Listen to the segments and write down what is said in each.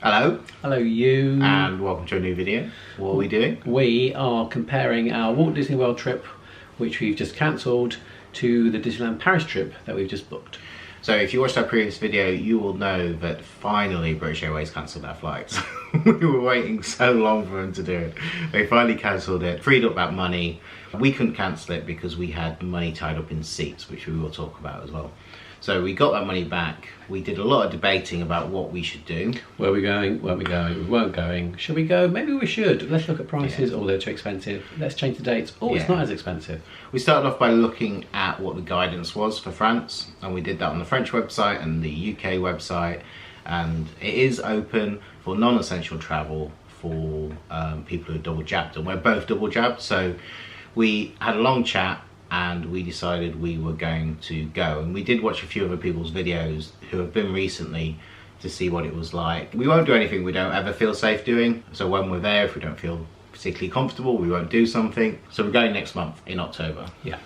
Hello. Hello you. And welcome to a new video. What are we doing? We are comparing our Walt Disney World trip, which we've just cancelled, to the Disneyland Paris trip that we've just booked. So if you watched our previous video, you will know that finally British Airways cancelled our flights. We were waiting so long for them to do it. They finally cancelled it, freed up that money. We couldn't cancel it because we had money tied up in seats, which we will talk about as well. So we got that money back. We did a lot of debating about what we should do. Where are we going? Weren't we going? We weren't going. Should we go? Maybe we should. Let's look at prices. Oh, they're too expensive. Let's change the dates. Oh, it's not as expensive. We started off by looking at what the guidance was for France, and we did that on the French website and the UK website, and it is open for non-essential travel for people who are double jabbed, and we're both double jabbed. So we had a long chat and we decided we were going to go, and we did watch a few other people's videos who have been recently to see what it was like. We won't do anything we don't ever feel safe doing, so when we're there, if we don't feel particularly comfortable, we won't do something. So we're going next month in October. Yeah,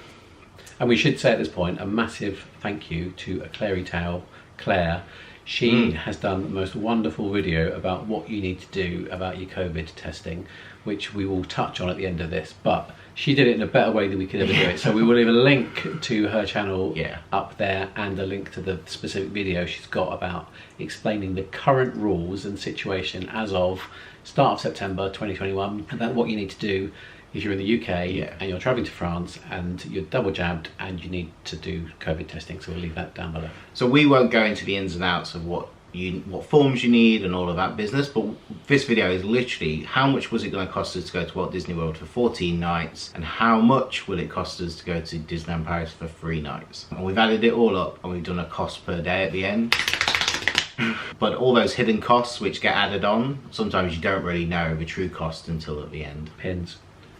and we should say at this point a massive thank you to Claire. She has done the most wonderful video about what you need to do about your COVID testing, which we will touch on at the end of this, but she did it in a better way than we could ever do it. So we will leave a link to her channel up there, and a link to the specific video she's got about explaining the current rules and situation as of start of September 2021, and that what you need to do if you're in the UK and you're traveling to France and you're double jabbed and you need to do COVID testing. So we'll leave that down below. So we won't go into the ins and outs of what forms you need and all of that business, but this video is literally how much was it going to cost us to go to Walt Disney World for 14 nights, and how much will it cost us to go to Disneyland Paris for 3 nights. And we've added it all up and we've done a cost per day at the end. But all those hidden costs which get added on, sometimes you don't really know the true cost until at the end.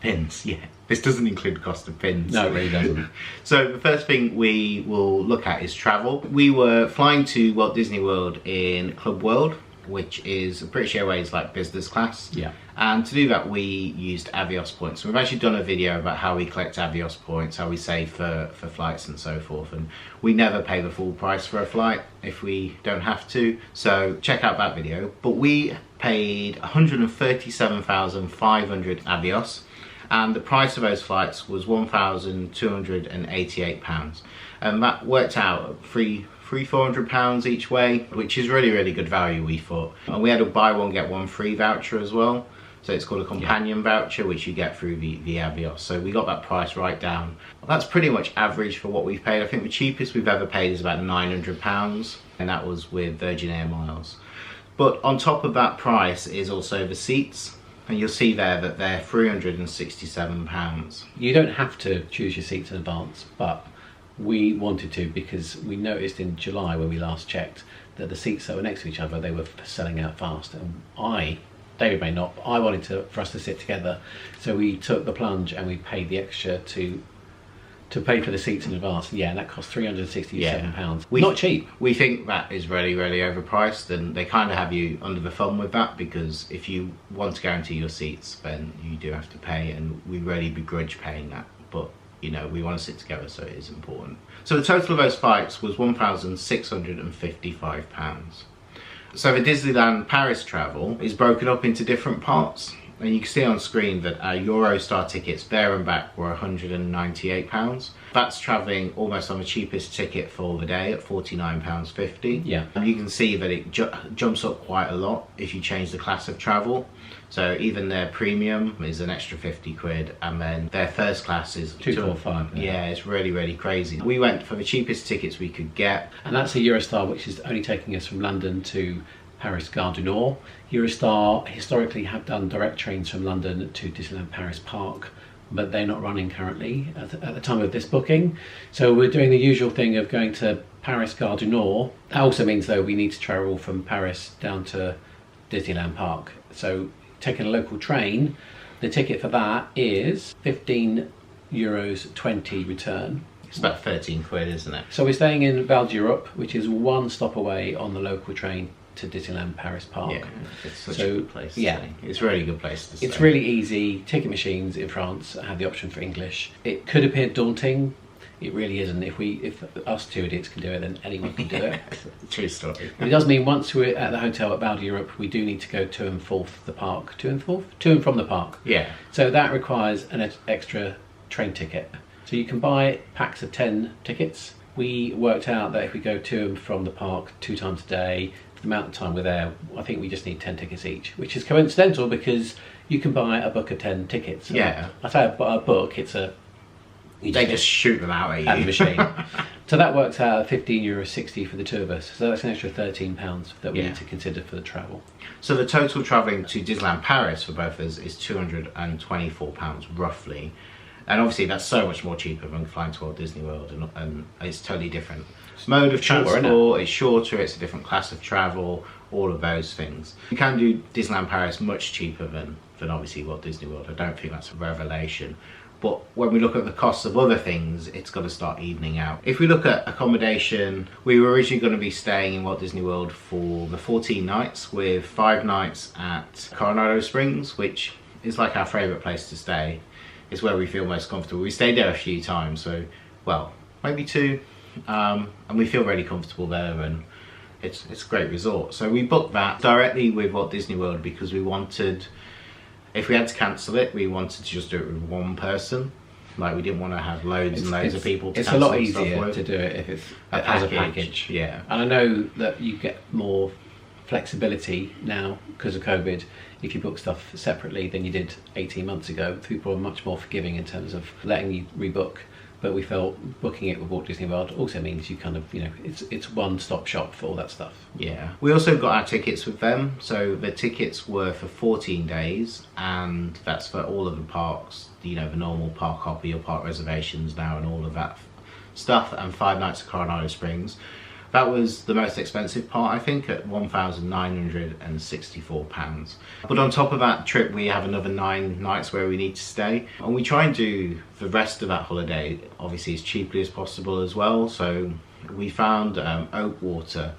Pins, yeah. This doesn't include cost of pins. No, it really doesn't. So the first thing we will look at is travel. We were flying to Walt Disney World in Club World, which is British Airways like business class. Yeah. And to do that, we used Avios points. We've actually done a video about how we collect Avios points, how we save for flights and so forth. And we never pay the full price for a flight if we don't have to. So check out that video. But we paid 137,500 Avios. And the price of those flights was £1,288, and that worked out at £400 each way, which is really good value, we thought. And we had a buy one get one free voucher as well, so it's called a companion voucher, which you get through the Avios. So we got that price right down. That's pretty much average for what we've paid. I think the cheapest we've ever paid is about £900, and that was with Virgin Air miles. But on top of that price is also the seats. And you'll see there that they're £367. You don't have to choose your seats in advance, but we wanted to because we noticed in July when we last checked that the seats that were next to each other, they were selling out fast. And David may not, but I wanted for us to sit together. So we took the plunge and we paid the extra to pay for the seats in advance. Yeah, and that cost £367. Not cheap. We think that is really overpriced, and they kind of have you under the thumb with that, because if you want to guarantee your seats, then you do have to pay, and we really begrudge paying that. But you know, we want to sit together, so it is important. So the total of those flights was £1,655. So the Disneyland Paris travel is broken up into different parts. And you can see on screen that our Eurostar tickets there and back were £198. That's travelling almost on the cheapest ticket for the day at £49.50. Yeah. And you can see that it jumps up quite a lot if you change the class of travel. So even their premium is an extra 50 quid, and then their first class is 245. Yeah, it's really crazy. We went for the cheapest tickets we could get. And that's a Eurostar, which is only taking us from London to Paris Gare du Nord. Eurostar historically have done direct trains from London to Disneyland Paris Park, but they're not running currently at the time of this booking. So we're doing the usual thing of going to Paris Gare du Nord. That also means though we need to travel from Paris down to Disneyland Park. So taking a local train, the ticket for that is €15.20 return. It's about 13 quid, isn't it? So we're staying in Val d'Europe, which is one stop away on the local train to Disneyland Paris Park. Yeah, it's such a good place to stay. It's a really good place to stay. It's really easy. Ticket machines in France have the option for English. It could appear daunting It really isn't. If us two idiots can do it, then anyone can do it. True story. But it does mean once we're at the hotel at Val d'Europe, we do need to go to and forth the park. To and from the park. Yeah. So that requires an extra train ticket. So you can buy packs of 10 tickets. We worked out that if we go to and from the park 2 times a day, for the amount of time we're there, I think we just need 10 tickets each, which is coincidental because you can buy a book of 10 tickets. Yeah. I say a book, it's a... They just shoot them out at you. At the machine. So that works out at €15.60 for the two of us. So that's an extra £13 that we need to consider for the travel. So the total travelling to Disneyland Paris for both of us is £224 roughly. And obviously that's so much more cheaper than flying to Walt Disney World, and it's totally different mode of transport, it's shorter, it's a different class of travel, all of those things. You can do Disneyland Paris much cheaper than obviously Walt Disney World. I don't think that's a revelation. But when we look at the costs of other things, it's got to start evening out. If we look at accommodation, we were originally going to be staying in Walt Disney World for the 14 nights with 5 nights at Coronado Springs, which is like our favourite place to stay. It's where we feel most comfortable. We stayed there a few times, so, well, maybe 2, and we feel really comfortable there, and it's a great resort. So we booked that directly with Walt Disney World because we wanted... If we had to cancel it, we wanted to just do it with one person. Like, we didn't want to have loads and loads of people to cancel. It's a lot easier to do it if it's as a package. Yeah. And I know that you get more flexibility now because of COVID if you book stuff separately than you did 18 months ago. People are much more forgiving in terms of letting you rebook. But we felt booking it with Walt Disney World also means you kind of, you know, it's one-stop shop for all that stuff. Yeah. We also got our tickets with them. So the tickets were for 14 days, and that's for all of the parks, you know, the normal park hopper, your park reservations now and all of that stuff, and 5 nights at Coronado Springs. That was the most expensive part, I think, at £1,964. But on top of that trip, we have another 9 nights where we need to stay. And we try and do the rest of that holiday, obviously, as cheaply as possible as well. So we found Oakwater,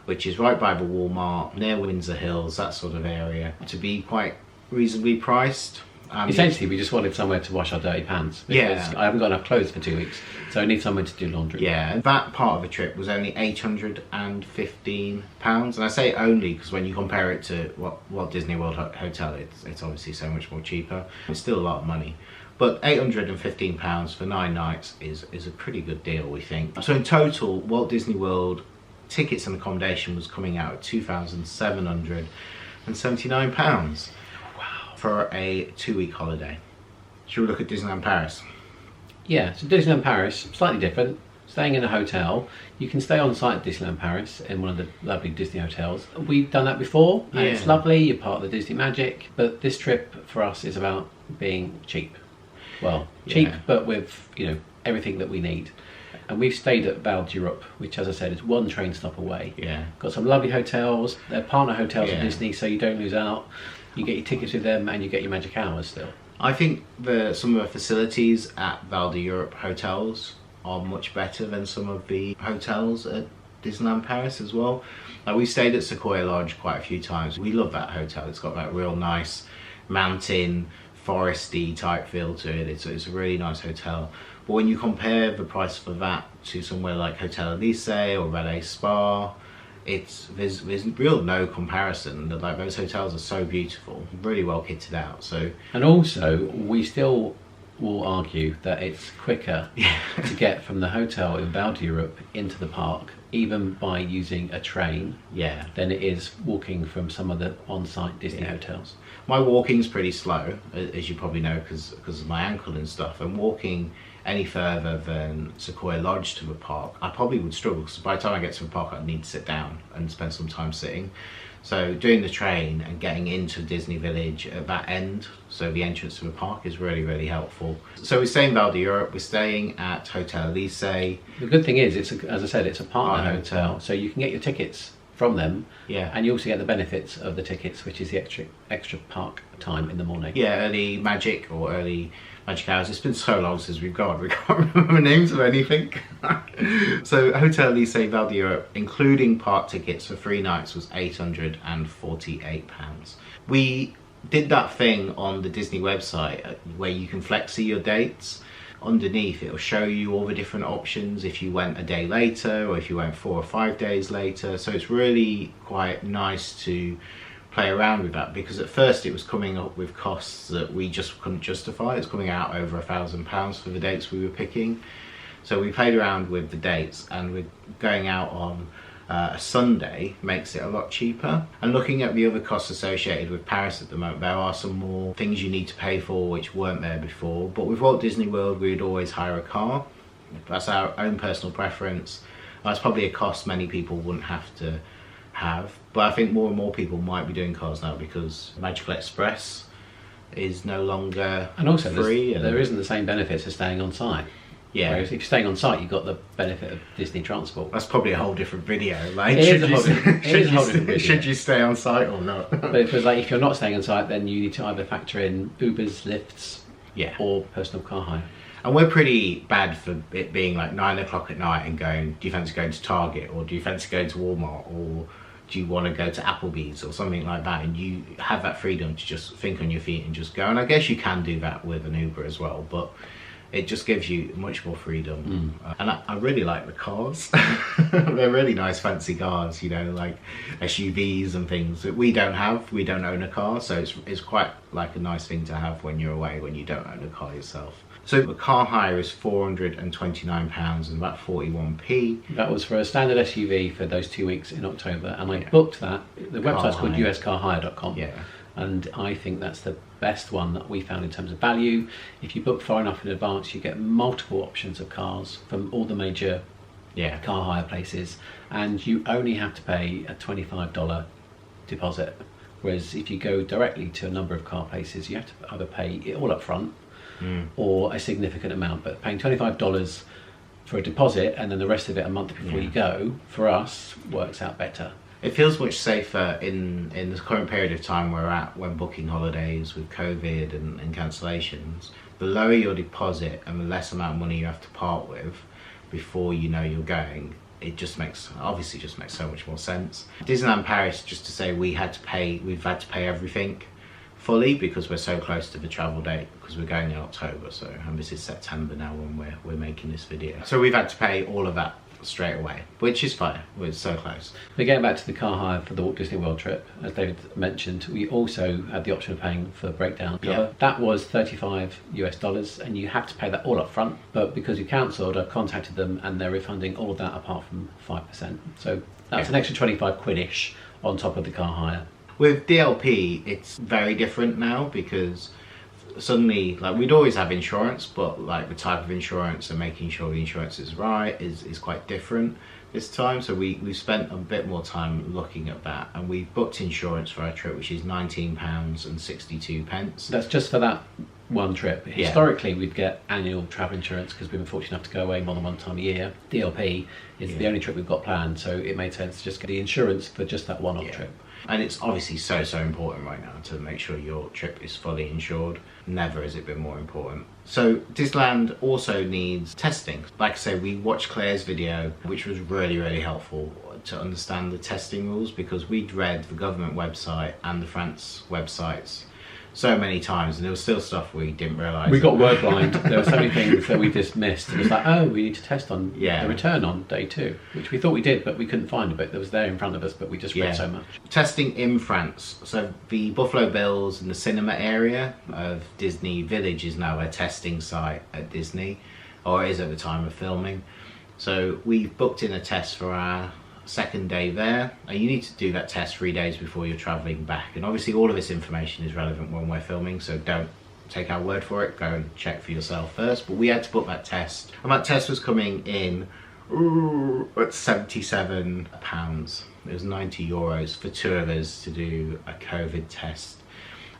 which is right by the Walmart, near Windsor Hills, that sort of area, to be quite reasonably priced. Essentially, we just wanted somewhere to wash our dirty pants. Because I haven't got enough clothes for 2 weeks, so I need somewhere to do laundry. Yeah, and that part of the trip was only £815. And I say only because when you compare it to Walt Disney World Hotel, it's obviously so much more cheaper. It's still a lot of money. But £815 for 9 nights is a pretty good deal, we think. So in total, Walt Disney World tickets and accommodation was coming out at £2,779. For a 2-week holiday. Should we look at Disneyland Paris? Yeah, so Disneyland Paris, slightly different. Staying in a hotel. You can stay on site at Disneyland Paris in one of the lovely Disney hotels. We've done that before, and it's lovely. You're part of the Disney magic. But this trip for us is about being cheap. Well, cheap, but with, you know, everything that we need. And we've stayed at Val d'Europe, which, as I said, is 1 train stop away. Yeah. Got some lovely hotels. They're partner hotels at Disney, so you don't lose out. You get your tickets with them, and you get your magic hours still. I think some of the facilities at Val d'Europe hotels are much better than some of the hotels at Disneyland Paris as well. Like, we stayed at Sequoia Lodge quite a few times. We love that hotel. It's got that real nice mountain, foresty type feel to it. It's a really nice hotel. But when you compare the price for that to somewhere like Hotel Elise or Relais Spa, there's real no comparison. Like, those hotels are so beautiful, really well kitted out. So, and also we still will argue that it's quicker to get from the hotel in Val d'Europe into the park, even by using a train, than it is walking from some of the on-site Disney hotels. My walking's pretty slow, as you probably know, because of my ankle and stuff. And walking any further than Sequoia Lodge to the park, I probably would struggle, because by the time I get to the park I'd need to sit down and spend some time sitting. So doing the train and getting into Disney Village at that end, so the entrance to the park, is really, really helpful. So we're staying in Val d'Europe, we're staying at Hotel Elise. The good thing is, as I said, it's a partner hotel, so you can get your tickets from them, and you also get the benefits of the tickets, which is the extra park time in the morning. Yeah, early magic or early magic hours. It's been so long since we can't remember the names of anything. So Hotel Elise Val d'Europe, including park tickets for 3 nights, was £848. We did that thing on the Disney website where you can flexi your dates. underneath it'll show you all the different options if you went a day later or if you went 4 or 5 days later. So it's really quite nice to play around with that, because at first it was coming up with costs that we just couldn't justify. It's coming out over £1,000 for the dates we were picking. So we played around with the dates, and we're going out on a Sunday makes it a lot cheaper. And looking at the other costs associated with Paris at the moment, there are some more things you need to pay for which weren't there before. But with Walt Disney World, we'd always hire a car. That's our own personal preference. That's probably a cost many people wouldn't have to have, but I think more and more people might be doing cars now because Magical Express is no longer free. There isn't the same benefits as staying on site. Yeah. Whereas if you're staying on site, you've got the benefit of Disney transport. That's probably a whole different video. Like, should you stay on site or not? But it was like, if you're not staying on site, then you need to either factor in Ubers, lifts, or personal car hire. And we're pretty bad for it being like 9 o'clock at night and going, do you fancy going to Target, or do you fancy going to Walmart, or do you want to go to Applebee's or something like that? And you have that freedom to just think on your feet and just go. And I guess you can do that with an Uber as well, but it just gives you much more freedom. And I really like the cars. They're really nice fancy cars, you know, like SUVs and things that we don't have. We don't own a car, so it's quite like a nice thing to have when you're away, when you don't own a car yourself. So the car hire is £429 and about 41p. That was for a standard SUV for those 2 weeks in October, and I booked that. The website's called uscarhire.com. Yeah. And I think that's the best one that we found in terms of value. If you book far enough in advance, you get multiple options of cars from all the major car hire places, and you only have to pay a $25 deposit. Whereas if you go directly to a number of car places, you have to either pay it all up front or a significant amount. But paying $25 for a deposit and then the rest of it a month before you go, for us, works out better. It feels much safer in the current period of time we're at when booking holidays with COVID and cancellations. The lower your deposit and the less amount of money you have to part with before you know you're going, it just makes so much more sense. Disneyland Paris, just to say, we've had to pay everything fully because we're so close to the travel date, because we're going in October, and this is September now when we're making this video. So we've had to pay all of that straight away, which is fine. We're so close. But getting back to the car hire for the Walt Disney World trip, as David mentioned, we also had the option of paying for breakdown cover. That was $35 and you have to pay that all up front, but because you cancelled, I contacted them and they're refunding all of that apart from 5%. So that's an extra 25 quid-ish on top of the car hire. With DLP, it's very different now, because suddenly, like, we'd always have insurance, but like the type of insurance and making sure the insurance is right is quite different this time. So we spent a bit more time looking at that, and we booked insurance for our trip, which is £19.62. That's just for that one trip. Historically, we'd get annual travel insurance because we've been fortunate enough to go away more than one time a year. DLP is the only trip we've got planned, so it made sense to just get the insurance for just that one-off trip. And it's obviously so important right now to make sure your trip is fully insured. Never has it been more important. So Disneyland also needs testing. Like I say, we watched Claire's video, which was really, really helpful to understand the testing rules, because we'd read the government website and the France websites so many times, and there was still stuff we didn't realise. We got word blind. There were so many things that we just missed. It was like, oh, we need to test on the return on day 2, which we thought we did, but we couldn't find it. But it was there in front of us, but we just read so much. Testing in France. So the Buffalo Bills and the cinema area of Disney Village is now a testing site at Disney, or it is at the time of filming. So we booked in a test for our second day there, and you need to do that test 3 days before you're traveling back. And obviously all of this information is relevant when we're filming, so don't take our word for it, go and check for yourself first. But we had to book that test, and that test was coming in at £77. It was €90 for 2 of us to do a COVID test.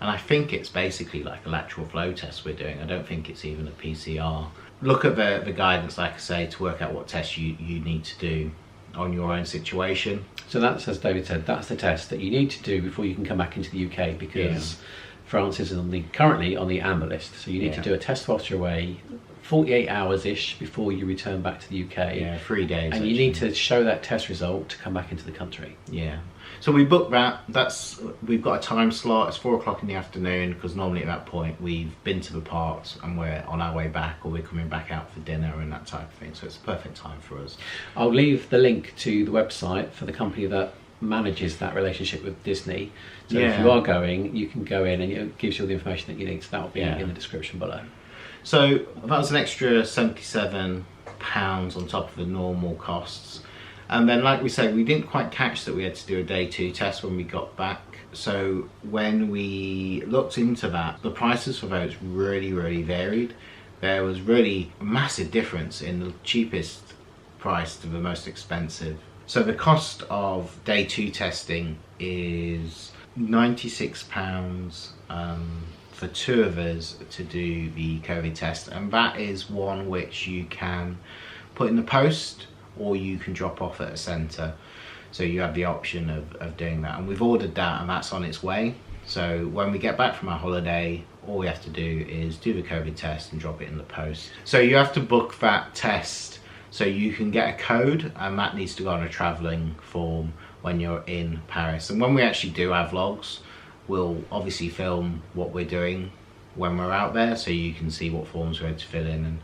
And I think it's basically like a lateral flow test we're doing. I don't think it's even a PCR. Look at the guidance, like I say, to work out what tests you need to do on your own situation. So that's, as David said, that's the test that you need to do before you can come back into the UK, because France is currently on the amber list, so you need to do a test whilst you're away, 48 hours-ish before you return back to the UK. Yeah, 3 days. And you need to show that test result to come back into the country. Yeah. So we booked that. We've got a time slot. It's 4 o'clock in the afternoon, because normally at that point we've been to the parks and we're on our way back, or we're coming back out for dinner and that type of thing. So it's a perfect time for us. I'll leave the link to the website for the company that manages that relationship with Disney. So if you are going, you can go in and it gives you all the information that you need. So that will be in the description below. So that was an extra £77 on top of the normal costs. And then, like we said, we didn't quite catch that we had to do a day 2 test when we got back. So when we looked into that, the prices for those really, really varied. There was really a massive difference in the cheapest price to the most expensive. So the cost of day 2 testing is £96 for 2 of us to do the COVID test, and that is one which you can put in the post or you can drop off at a centre. So you have the option of doing that, and we've ordered that and that's on its way. So when we get back from our holiday, all we have to do is do the COVID test and drop it in the post. So you have to book that test so you can get a code, and that needs to go on a travelling form when you're in Paris. And when we actually do our vlogs, we'll obviously film what we're doing when we're out there, so you can see what forms we had to fill in. And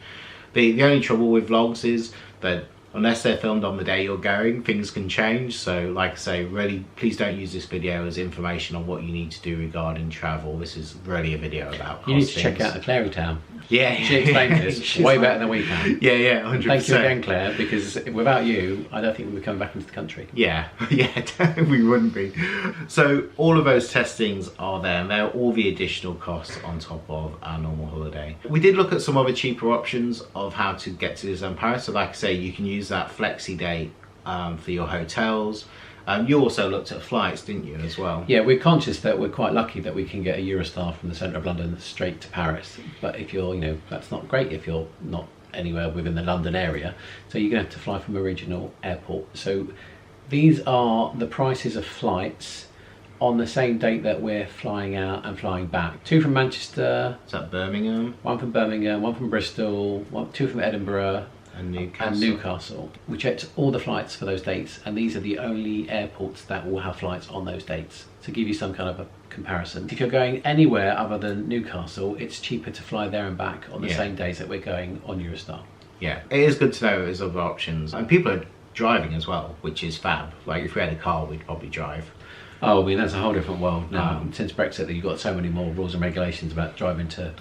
the only trouble with vlogs is that unless they're filmed on the day you're going, things can change. So like I say, really please don't use this video as information on what you need to do regarding travel. This is really a video about costings. You need to check out the Clary Town. Yeah, she explained this way better than we can. Yeah, 100%. Thank you again, Claire, because without you, I don't think we'd be coming back into the country. Yeah, we wouldn't be. So all of those testings are there, and they're all the additional costs on top of our normal holiday. We did look at some other cheaper options of how to get to Disneyland Paris. So like I say, you can use that flexi date for your hotels. You also looked at flights, didn't you, as well? Yeah, we're conscious that we're quite lucky that we can get a Eurostar from the centre of London straight to Paris. But if you're, that's not great if you're not anywhere within the London area. So you're going to have to fly from a regional airport. So these are the prices of flights on the same date that we're flying out and flying back. 2 from Manchester. Is that Birmingham? 1 from Birmingham, 1 from Bristol, 2 from Edinburgh. And Newcastle. We checked all the flights for those dates, and these are the only airports that will have flights on those dates, to give you some kind of a comparison. If you're going anywhere other than Newcastle, it's cheaper to fly there and back on the same days that we're going on Eurostar. Yeah, it is good to know there's other options, and people are driving as well, which is fab. Like if we had a car, we'd probably drive. Oh, I mean, that's a whole different world now. Since Brexit, you've got so many more rules and regulations about driving to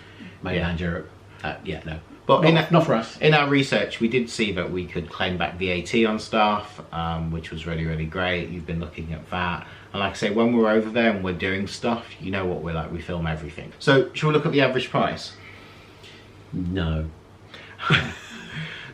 mainland Europe. No. But not for us. In our research, we did see that we could claim back VAT on staff, which was really, really great. You've been looking at that. And like I say, when we're over there and we're doing stuff, you know what we're like, we film everything. So, shall we look at the average price? No.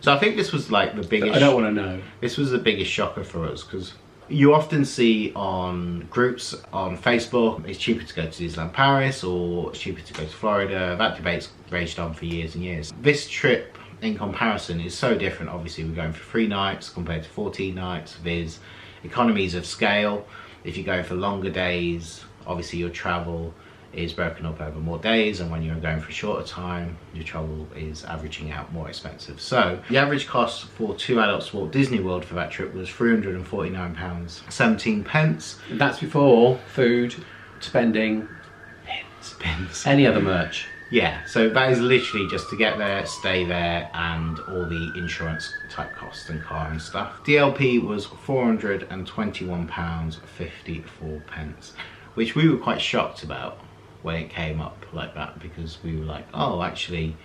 So I think this was like the biggest... I don't want to know. This was the biggest shocker for us, because you often see on groups on Facebook, it's cheaper to go to Disneyland Paris or it's cheaper to go to Florida. That debate's raged on for years and years. This trip in comparison is so different. Obviously we're going for 3 nights compared to 14 nights. There's economies of scale. If you're going for longer days, obviously your travel is broken up over more days, and when you're going for a shorter time, your travel is averaging out more expensive. So the average cost for 2 adults to Walt Disney World for that trip was £349.17. That's before food, spending, pence, any other merch. Yeah, so that is literally just to get there, stay there, and all the insurance type costs and car and stuff. DLP was £421.54, which we were quite shocked about when it came up like that, because we were like, oh, actually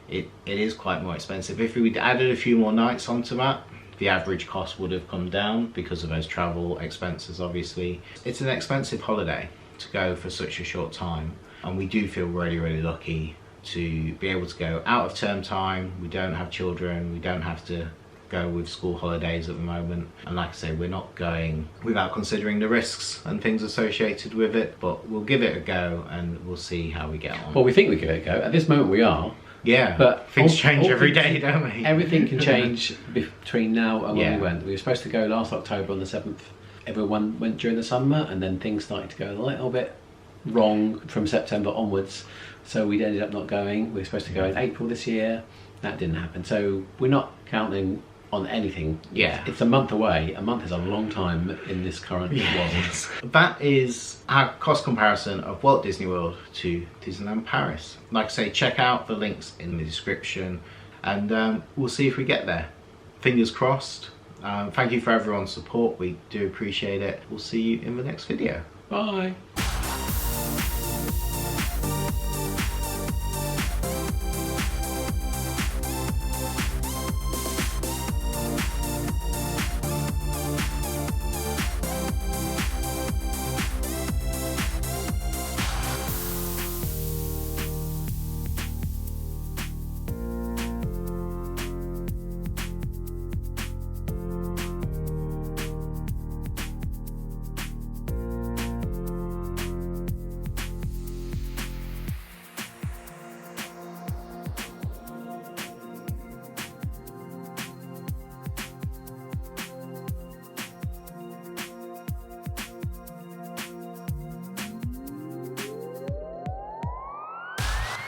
it is quite more expensive. If we'd added a few more nights onto that, the average cost would have come down because of those travel expenses. Obviously it's an expensive holiday to go for such a short time, and we do feel really, really lucky to be able to go out of term time. We don't have children, we don't have to go with school holidays at the moment, and like I say, we're not going without considering the risks and things associated with it, but we'll give it a go and we'll see how we get on. Well, we think we give it a go. At this moment we are. Yeah, but things change every day, don't they? Everything can change between now and when we went. We were supposed to go last October on the 7th. Everyone went during the summer, and then things started to go a little bit wrong from September onwards, so we ended up not going. We were supposed to go in April this year. That didn't happen, so we're not counting on anything. Yeah. It's a month away. A month is a long time in this current world. That is our cost comparison of Walt Disney World to Disneyland Paris. Like I say, check out the links in the description, and we'll see if we get there. Fingers crossed. Thank you for everyone's support. We do appreciate it. We'll see you in the next video. Bye.